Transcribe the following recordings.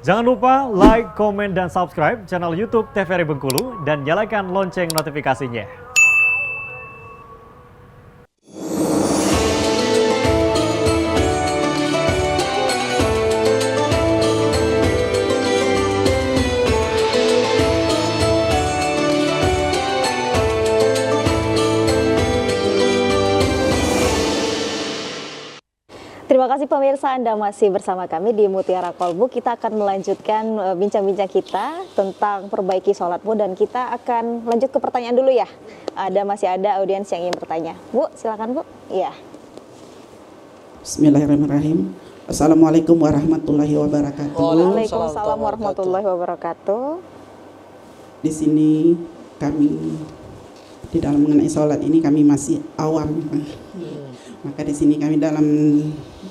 Jangan lupa like, komen, dan subscribe channel YouTube TVRI Bengkulu dan nyalakan lonceng notifikasinya. Terima kasih pemirsa, Anda masih bersama kami di Mutiara Kolbu. Kita akan melanjutkan bincang-bincang kita tentang perbaiki sholatmu, dan kita akan lanjut ke pertanyaan dulu ya. Masih ada audiens yang ingin bertanya. Bu, silakan Bu. Iya. Bismillahirrahmanirrahim. Assalamualaikum warahmatullahi wabarakatuh. Waalaikumsalam warahmatullahi wabarakatuh. Di sini kami di dalam mengenai sholat ini kami masih awam. Maka di sini kami dalam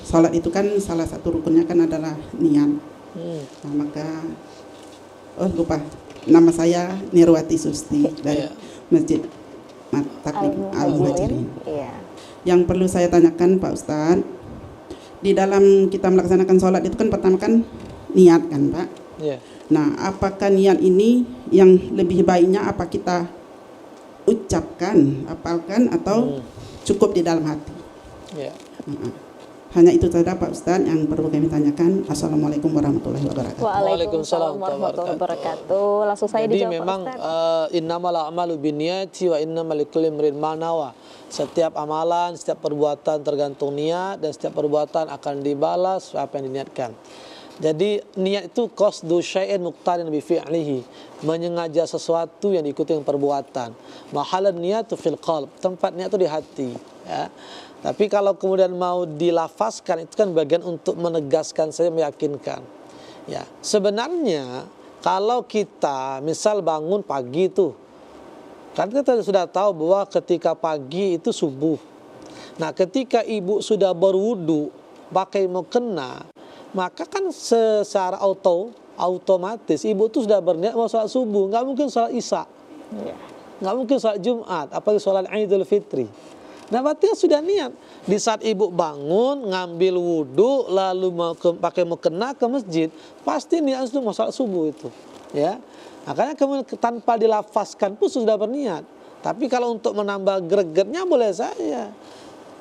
sholat itu kan salah satu rukunnya kan adalah niat. Nah, maka lupa, nama saya Nirwati Susti dari Masjid Taklim Al-Muhajirin. Yang perlu saya tanyakan Pak Ustadz, di dalam kita melaksanakan sholat itu kan pertama kan niat kan Pak. Nah, apakah niat ini yang lebih baiknya apa kita ucapkan, apalkan atau cukup di dalam hati? Hanya itu saja Pak Ustadz yang perlu kami tanyakan. Assalamualaikum warahmatullahi wabarakatuh. Waalaikumsalam warahmatullahi wabarakatuh. Langsung saya Jadi dijawab memang Pak Ustadz. innamal a'malu binniyati wa innamal likulli imrin ma nawa. Setiap amalan, setiap perbuatan tergantung niat, dan setiap perbuatan akan dibalas apa yang diniatkan. Jadi niat itu qasdu syai'in muqtarin bi fi'lihi, menyengaja sesuatu yang diikuti dengan perbuatan. Mahalun niyatu fil qalb, tempat niat itu di hati, ya. Tapi kalau kemudian mau dilafazkan itu kan bagian untuk menegaskan saja, meyakinkan. Ya, sebenarnya kalau kita misal bangun pagi itu, kan kita sudah tahu bahwa ketika pagi itu subuh. Nah, ketika ibu sudah berwudu pakai mukena, maka kan secara otomatis ibu itu sudah berniat mau sholat subuh, nggak mungkin sholat isya, nggak mungkin sholat Jumat, apalagi sholat Idul Fitri. Nah, berarti sudah niat. Di saat ibu bangun, ngambil wudhu, lalu pakai mukena ke masjid, pasti niat itu mau sholat subuh itu, ya. Makanya kemudian tanpa dilafazkan pun sudah berniat. Tapi kalau untuk menambah gregetnya boleh saja.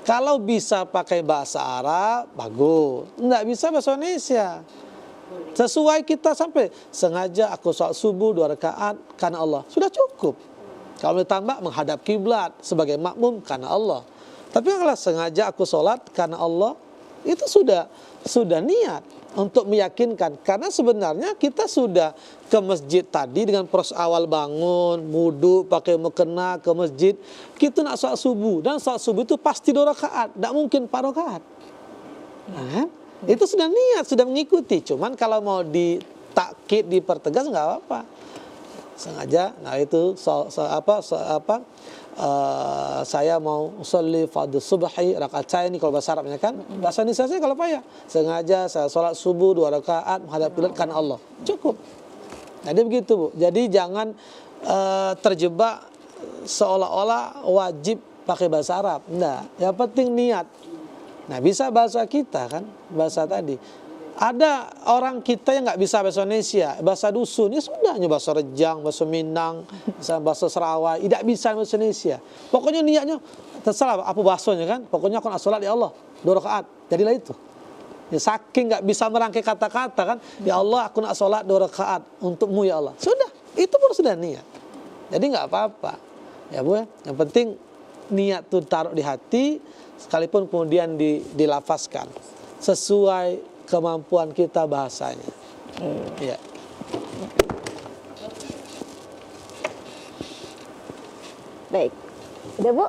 Kalau bisa pakai bahasa Arab, bagus. Nggak bisa bahasa Indonesia. Sesuai kita sampai sengaja aku sholat subuh 2 rakaat karena Allah, sudah cukup. Kalau ditambah menghadap kiblat sebagai makmum karena Allah. Tapi kalau sengaja aku sholat karena Allah, itu sudah niat untuk meyakinkan. Karena sebenarnya kita sudah ke masjid tadi dengan proses awal bangun, wudu, pakai mukena ke masjid. Kita nak sholat subuh, dan sholat subuh itu pasti 2 rakaat, tidak mungkin 4 rakaat. Nah, itu sudah niat, sudah mengikuti. Cuman kalau mau ditakkid, dipertegas nggak apa-apa. Sengaja, nah itu saya mau usolli fardhu subhi rakaat ini kalau bahasa Arabnya kan, bahasa Indonesia saya kalau payah, sengaja saya sholat subuh 2 rakaat menghadap kiblat karena Allah, cukup. Jadi begitu Bu. Jadi jangan terjebak seolah-olah wajib pakai bahasa Arab. Enggak, yang penting niat. Nah, bisa bahasa kita kan, bahasa tadi. Ada orang kita yang nggak bisa bahasa Indonesia, bahasa dusun, ya sudah, bahasa Rejang, bahasa Minang, bahasa Sarawak, tidak bisa bahasa Indonesia. Pokoknya niatnya, terserah apa bahasanya kan, pokoknya aku nak sholat ya Allah, 2 rakaat, jadilah itu. Ya, saking nggak bisa merangkai kata-kata kan, ya Allah aku nak sholat 2 rakaat untukmu ya Allah. Sudah, itu pun sudah niat. Jadi nggak apa-apa, ya Bu ya. Yang penting niat itu taruh di hati, sekalipun kemudian dilafazkan sesuai kemampuan kita bahasanya. Ya. Baik, udah Bu,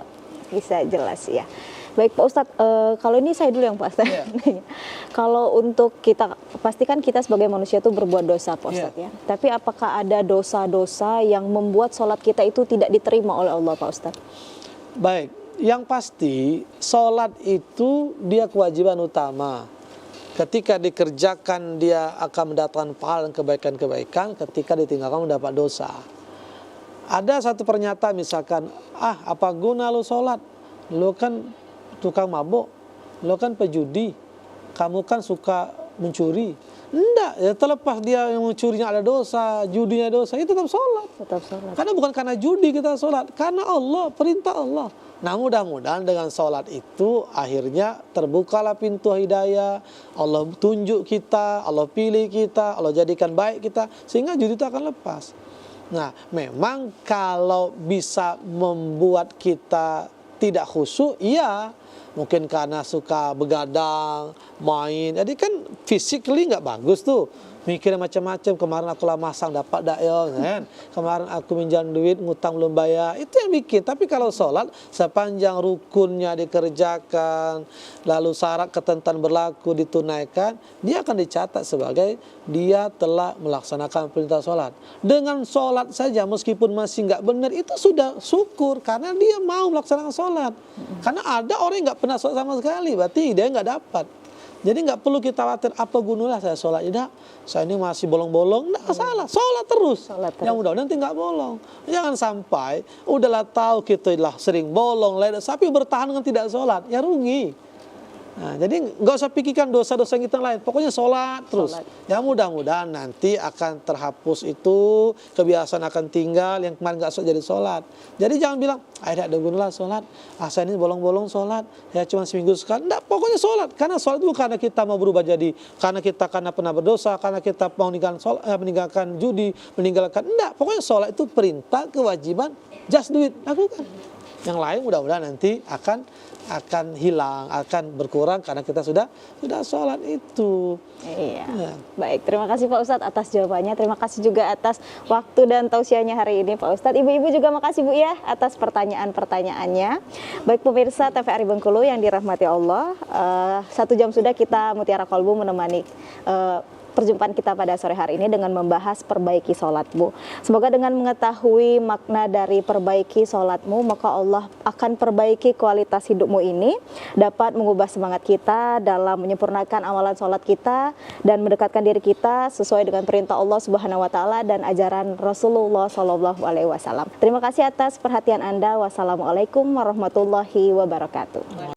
bisa jelas ya. Baik Pak Ustadz, kalau ini saya dulu yang Pak Ustadz. Kalau untuk kita, pastikan kita sebagai manusia itu berbuat dosa Pak Ustadz ya. Tapi apakah ada dosa-dosa yang membuat sholat kita itu tidak diterima oleh Allah Pak Ustadz? Baik, yang pasti sholat itu dia kewajiban utama. Ketika dikerjakan dia akan mendatangkan pahala dan kebaikan-kebaikan, ketika ditinggalkan mendapat dosa. Ada satu pernyataan misalkan, apa guna lu sholat? Lu kan tukang mabuk, lu kan pejudi, kamu kan suka mencuri. Enggak, ya terlepas dia yang mencurinya ada dosa, judinya dosa, itu tetap sholat. Tetap sholat. Karena bukan karena judi kita sholat, karena Allah, perintah Allah. Nah mudah-mudahan dengan sholat itu akhirnya terbukalah pintu hidayah, Allah tunjuk kita, Allah pilih kita, Allah jadikan baik kita, sehingga judi itu akan lepas. Nah memang kalau bisa membuat kita tidak khusyuk, iya. Mungkin karena suka begadang, main. Jadi kan physically nggak bagus tuh. Mikirnya macam-macam. Kemarin aku lah masang dapat dak ya, kan? Kemarin aku minjam duit, ngutang belum bayar. Itu yang bikin. Tapi kalau sholat, sepanjang rukunnya dikerjakan, lalu syarat ketentuan berlaku ditunaikan, dia akan dicatat sebagai dia telah melaksanakan perintah sholat. Dengan sholat saja, meskipun masih nggak benar, itu sudah syukur. Karena dia mau melaksanakan sholat. Karena ada orang yang nggak pernah sholat sama sekali, berarti dia nggak dapat. Jadi nggak perlu kita khawatir apa gunanya saya sholat. Tidak, saya ini masih bolong-bolong. Nggak salah, sholat terus. Yang mudah-mudahan nanti nggak bolong. Jangan sampai udahlah tahu kita lah sering bolong, tapi bertahan dengan tidak sholat, ya rugi. Nah, jadi nggak usah pikirkan dosa-dosa kita lain. Pokoknya sholat terus. Ya mudah-mudahan nanti akan terhapus itu, kebiasaan akan tinggal, yang kemarin nggak sholat jadi sholat. Jadi jangan bilang, ada gunalah sholat. Saya ini bolong-bolong sholat, ya cuma seminggu sekali. Nggak, pokoknya sholat. Karena sholat itu karena kita mau berubah jadi, karena pernah berdosa, karena kita mau meninggalkan judi, meninggalkan. Nggak, pokoknya sholat itu perintah, kewajiban, just do it, lakukan. Yang lain mudah-mudahan nanti akan hilang, akan berkurang karena kita sudah sholat itu. Iya. Baik, terima kasih Pak Ustadz atas jawabannya. Terima kasih juga atas waktu dan tausiahnya hari ini Pak Ustadz. Ibu-ibu juga makasih Bu ya atas pertanyaan-pertanyaannya. Baik pemirsa TVRI Bengkulu yang dirahmati Allah, 1 jam sudah kita Mutiara Kolbu menemani perjumpaan kita pada sore hari ini dengan membahas perbaiki sholatmu. Semoga dengan mengetahui makna dari perbaiki sholatmu, maka Allah akan perbaiki kualitas hidupmu ini, dapat mengubah semangat kita dalam menyempurnakan amalan sholat kita dan mendekatkan diri kita sesuai dengan perintah Allah Subhanahu wa taala dan ajaran Rasulullah Shallallahu alaihi wasallam. Terima kasih atas perhatian Anda. Wassalamualaikum warahmatullahi wabarakatuh.